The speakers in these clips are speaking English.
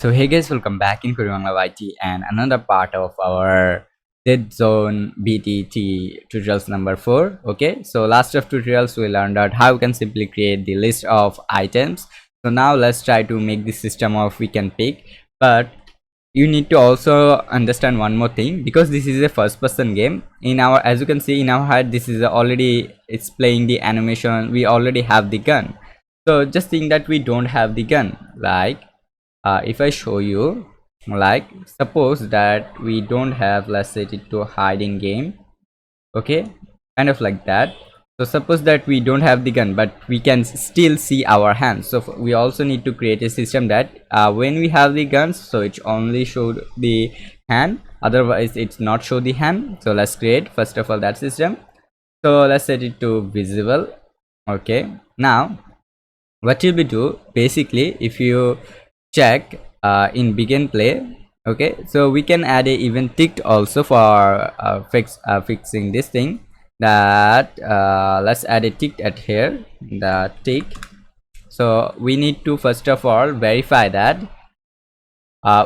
So hey guys, welcome back in Bangla YT and another part of our Dead Zone BTT tutorials number 4. Okay, so last of tutorials we learned out how we can simply create the list of items. So now let's try to make the system of we can pick, but you need to also understand one more thing, because this is a first person game. In our, as you can see in our head, this is already, it's playing the animation, we already have the gun. So just think that we don't have the gun, like if I show you, like suppose that we don't have, let's set it to hide in game. Okay, kind of like that. So suppose that we don't have the gun, but we can still see our hands. So we also need to create a system that when we have the guns, so it only show the hand, otherwise it's not show the hand. So let's create first of all that system. So let's set it to visible. Okay, now what will we do basically, if you check in begin play, okay, so we can add a event ticked also for fixing this thing, that let's add a tick at here, the tick. So we need to first of all verify that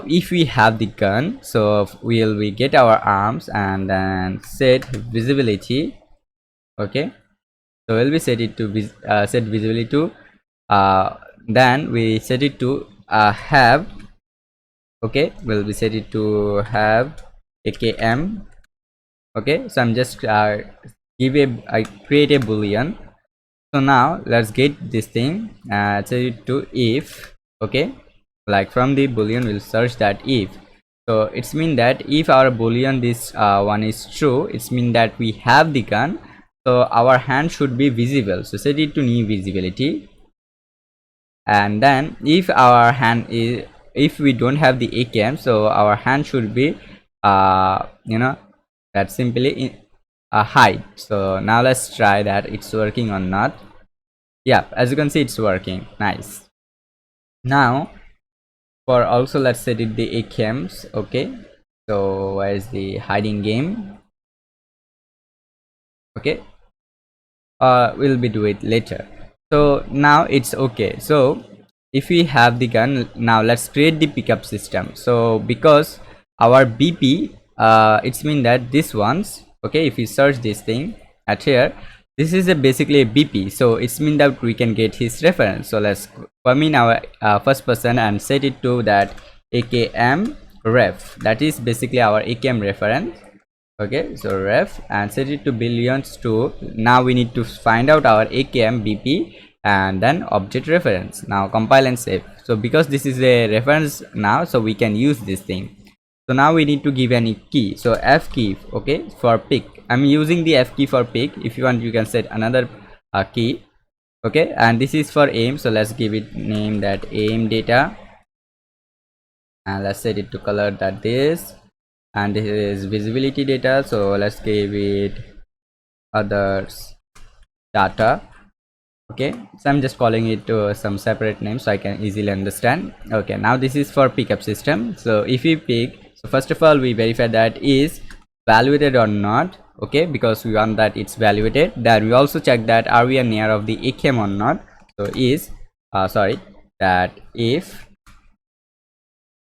if we have the gun, so we get our arms and then set visibility. Okay, so we'll be set it to set visibility to then we set it to have. Okay, we'll be set it to have akm. Okay, so I'm just I create a boolean. So now let's get this thing, set it to if. Okay, like from the boolean we'll search that if. So it's mean that if our boolean this one is true, it's mean that we have the gun, so our hand should be visible. So set it to new visibility. And then if our hand is, if we don't have the akm, so our hand should be that simply in hide. So now let's try that it's working or not. Yeah, as you can see it's working. Nice. Now for also let's set it the akms. Okay, so where's the hiding game? Okay, we'll be do it later. So now it's okay. So if we have the gun, now let's create the pickup system. So because our bp, it's mean that this one's okay, if we search this thing at here, this is basically a bp, so it's mean that we can get his reference. So let's come in our first person and set it to that akm ref, that is basically our akm reference. Okay, so ref, and set it to billions to, now we need to find out our akm bp and then object reference. Now compile and save. So because this is a reference now, so we can use this thing. So now we need to give any key, so f key. Okay, for pick, I'm using the f key for pick. If you want, you can set another key. Okay, and this is for aim, so let's give it name that aim data, and let's set it to color that this, and this is visibility data, so let's give it others data. Okay, so I'm just calling it to some separate name so I can easily understand. Okay, now this is for pickup system. So if we pick, so first of all we verify that is valuated or not. Okay, because we want that it's valuated. Then we also check that are we near of the akm or not. So is that if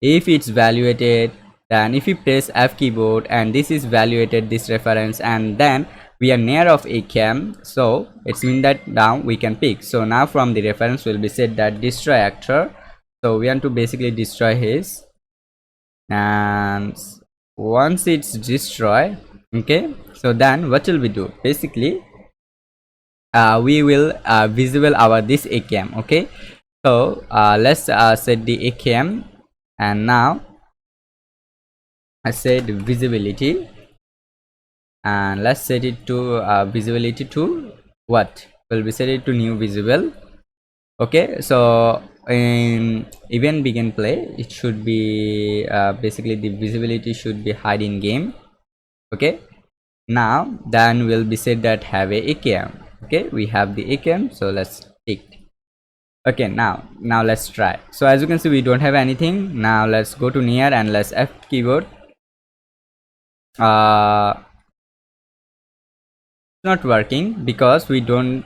it's valuated, then if we press f keyboard and this is valuated, this reference, and then we are near of akm, so it's mean that now we can pick. So now from the reference will be said that destroy actor, so we want to basically destroy his, and once it's destroy, okay, so then what will we do basically, we will visible our this akm. Okay, so let's set the akm, and now I said visibility, and let's set it to visibility to what will be set it to new visible. Okay, so in event begin play, it should be basically the visibility should be hide in game. Okay, now then we'll be said that have a akm. Okay, we have the akm, so let's tick. Okay, now let's try. So as you can see we don't have anything. Now let's go to near and let's f keyboard. Not working because we don't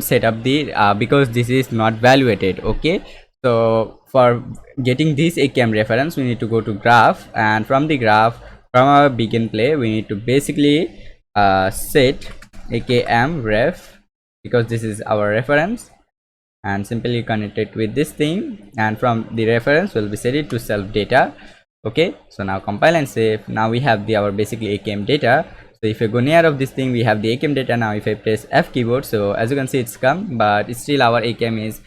set up the because this is not valuated. Okay, so for getting this AKM reference, we need to go to graph, and from the graph, from our begin play, we need to basically set AKM ref, because this is our reference, and simply connect it with this thing, and from the reference will be set it to self data. Okay, so now compile and save. Now we have our basically AKM data. So if I go near of this thing, we have the AKM data. Now if I press F keyboard, so as you can see it's come, but still our AKM is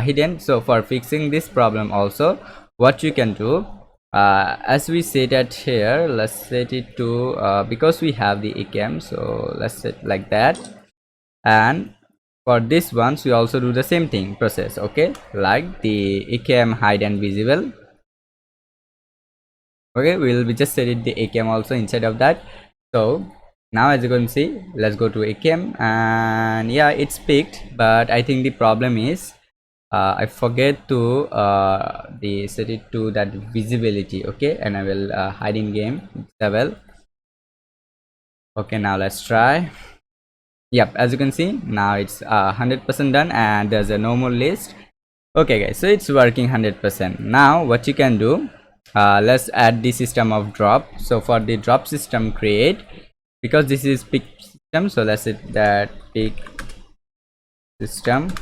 hidden. So for fixing this problem also, what you can do, as we set it here, let's set it to because we have the AKM, so let's set like that. And for this ones we also do the same thing process, okay, like the AKM hide and visible. Okay, we will be just set it the AKM also inside of that. So now as you can see, let's go to AKM, and yeah, it's picked, but I think the problem is I forget to set it to that visibility. Okay, and I will hide in game level. Okay, now let's try. Yep, as you can see, now it's 100% done, and there's a no more list. Okay guys, so it's working 100%. Now what you can do, let's add the system of drop. So for the drop system create, because this is pick system, so let's set that pick system,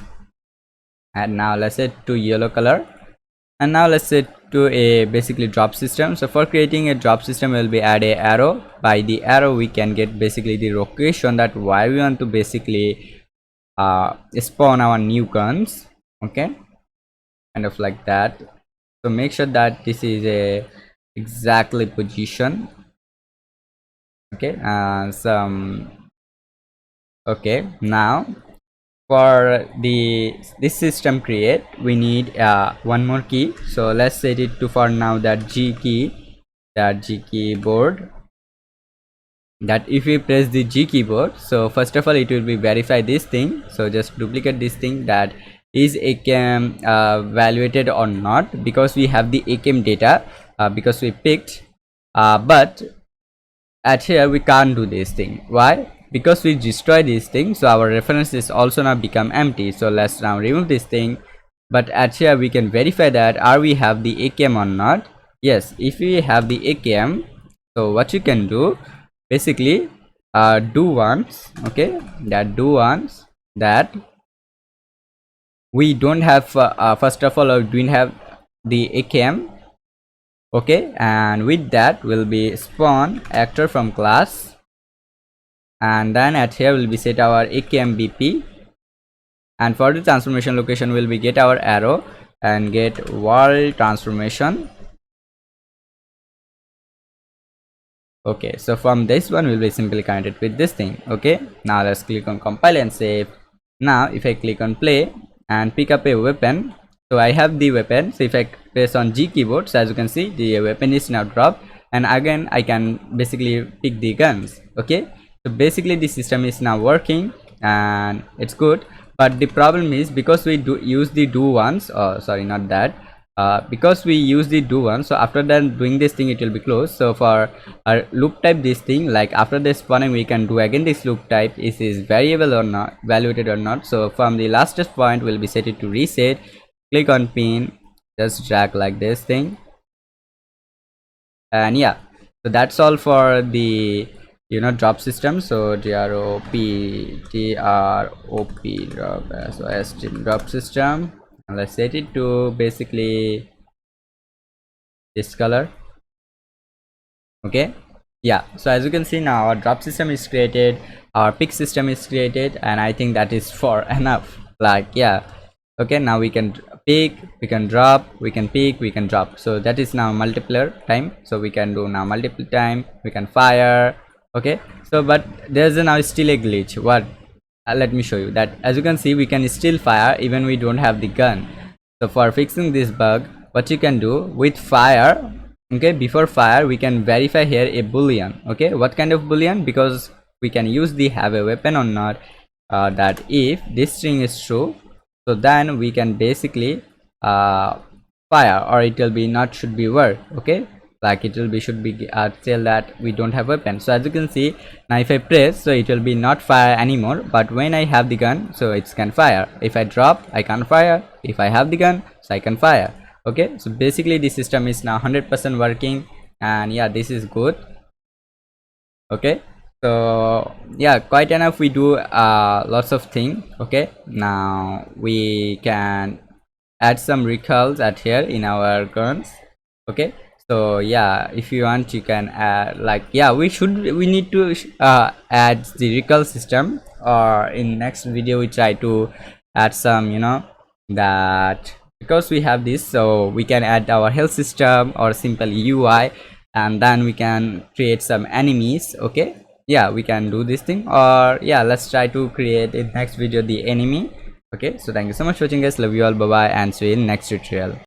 and now let's set to yellow color, and now let's set to a basically drop system. So for creating a drop system, we'll be add a arrow. By the arrow we can get basically the location that why we want to basically spawn our new guns. Okay, kind of like that. So make sure that this is a exactly position. Okay, okay, now for this system create, we need one more key. So let's set it to for now that G key, that G keyboard, that if we press the G keyboard, so first of all it will be verify this thing. So just duplicate this thing, that is AKM evaluated or not, because we have the AKM data, because we picked, but at here we can't do this thing. Why? Because we destroy this thing, so our reference is also now become empty. So let's now remove this thing, but at here we can verify that are we have the AKM or not. Yes, if we have the AKM, so what you can do basically, do once, okay, that do once that we don't have first of all we don't have the AKM. Okay, and with that will be spawn actor from class, and then at here will be set our AKM BP, and for the transformation location will be get our arrow and get world transformation. Okay, so from this one will be simply connected with this thing. Okay, now let's click on compile and save. Now if I click on play and pick up a weapon, so I have the weapon. So if I press on G keyboard, so as you can see the weapon is now dropped, and again I can basically pick the guns. Okay, so basically the system is now working and it's good, but the problem is because we do use the do once, sorry, not that, because we use the do one, so after that doing this thing it will be closed. So for our loop type this thing, like after this spawning we can do again this loop type, is variable or not, evaluated or not. So from the lastest point will be set it to reset, click on pin, just drag like this thing, and yeah, so that's all for the drop system. So drop drop, so as drop system, and let's set it to basically this color. Okay, yeah, so as you can see now our drop system is created, our pick system is created, and I think that is for enough. Like, yeah, okay, now we can pick, we can drop, we can pick, we can drop. So that is now multiplier time, so we can do now multiple time, we can fire. Okay, so but there's now still a glitch. What? Let me show you that. As you can see, we can still fire even we don't have the gun. So for fixing this bug, what you can do with fire, okay, before fire we can verify here a boolean. Okay, what kind of boolean? Because we can use the have a weapon or not, that if this string is true, so then we can basically fire, or it will be not should be work. Okay, like it will be should be tell that we don't have weapon. So as you can see now, if I press, so it will be not fire anymore, but when I have the gun, so it can fire. If I drop, I can't fire. If I have the gun, so I can fire. Okay, so basically the system is now 100% working, and yeah, this is good. Okay, so yeah, quite enough. We do lots of things. Okay, now we can add some recalls at here in our guns. Okay, so yeah, if you want, you can add, like, yeah, we need to add the recall system, or in next video we try to add some, that, because we have this, so we can add our health system or simple UI, and then we can create some enemies. Okay, yeah, we can do this thing, or yeah, let's try to create in next video the enemy. Okay, so thank you so much for watching, guys. Love you all. Bye bye, and see you in next tutorial.